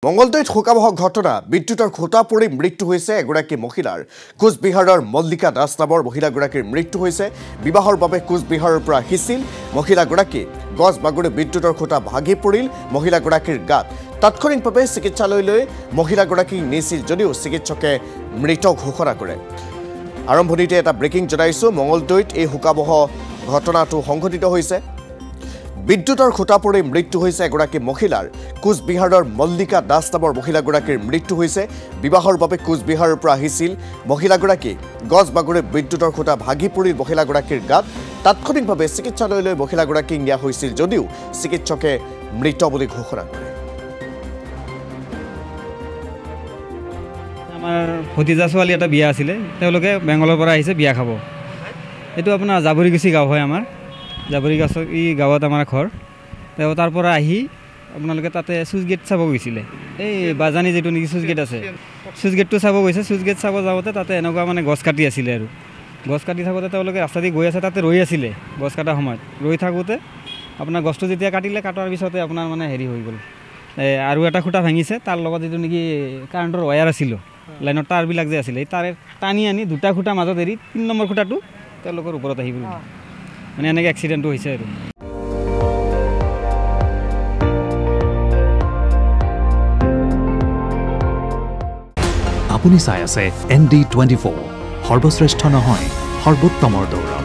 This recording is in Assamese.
মঙ্গলদৈত শোকাবহ ঘটনা বিদ্যুতৰ খুঁটা পৰি মৃত্যু হৈছে এগৰাকী মহিলাৰ কোচবিহাৰৰ মল্লিকা দাস নামৰ মহিলাগৰাকীৰ মৃত্যু হৈছে বিবাহৰ বাবে কোচবিহাৰৰ পৰা আহিছিল মহিলাগৰাকী গছ বাগৰি বিদ্যুতৰ খুঁটা ভাগি পৰিল মহিলাগৰাকীৰ গাত তাৎক্ষণিকভাৱে চিকিৎসালয়লৈ মহিলাগৰাকীক নিছিল যদিও চিকিৎসকে মৃত ঘোষণা কৰে আৰম্ভণিতে এটা ব্ৰেকিং জনাইছো মঙ্গলদৈত এই শোকাবহ ঘটনাটো সংঘটিত হৈছে বিদ্যুতৰ খুঁটা পৰি মৃত্যু হৈছে এগৰাকী মহিলাৰ কোচবিহাৰৰ মল্লিকা দাস নামৰ মহিলাগৰাকীৰ মৃত্যু হৈছে বিবাহৰ বাবে কোচবিহাৰৰ পৰা আহিছিল মহিলাগৰাকী গছ বাগৰি বিদ্যুতৰ খুঁটা ভাগি পৰিল মহিলাগৰাকীৰ গাত তাৎক্ষণিকভাৱে চিকিৎসালয়লৈ মহিলাগৰাকীক নিয়া হৈছিল যদিও চিকিৎসকে মৃত বুলি ঘোষণা কৰে আমাৰ ভতিজা ছোৱালী এটা বিয়া আছিল তেওঁলোকে বেংগলৰ পৰা আহিছে বিয়া খাব এটো আপোনাৰ জাবৰিগছি গাঁও হয় আমাৰ জাবৰিগছি গাঁৱত আমাৰ ঘৰ তেওঁ তাৰ পৰা আহি আপোনালোকে তাতে সুইচ গেট চাব গৈছিলে এই বাজানি যেটো নেকি সুইচ গেট আছে সুইচ গেটটো চাব গৈছে সুইচ গেট চাব যাওঁতে তাতে এনেকুৱা মানে গছ কাটি আছিল আৰু গছ কাটি থাকোঁতে তেওঁলোকে ৰাস্তা দি গৈ আছে তাতে ৰৈ আছিলে গছ কাটাৰ সময়ত ৰৈ থাকোঁতে আপোনাৰ গছটো যেতিয়া কাটিলে কাটাৰ পিছতে আপোনাৰ মানে হেৰি হৈ গ'ল আৰু এটা খুঁটা ভাঙিছে তাৰ লগত যেটো নেকি কাৰেণ্টৰ ৱায়াৰ আছিল লাইনৰ তাৰবিলাক যে আছিল এই তাৰে টানি আনি দুটা খুঁটা মাজত এৰি 3 নম্বৰ খুঁটাটো তেওঁলোকৰ ওপৰত আহি গ'ল মানে এনেকৈ এক্সিডেণ্টটো হৈছে আৰু আপুনি চাই আছে ND24 সৰ্বশ্ৰেষ্ঠ নহয় সৰ্বোত্তমৰ দৌৰা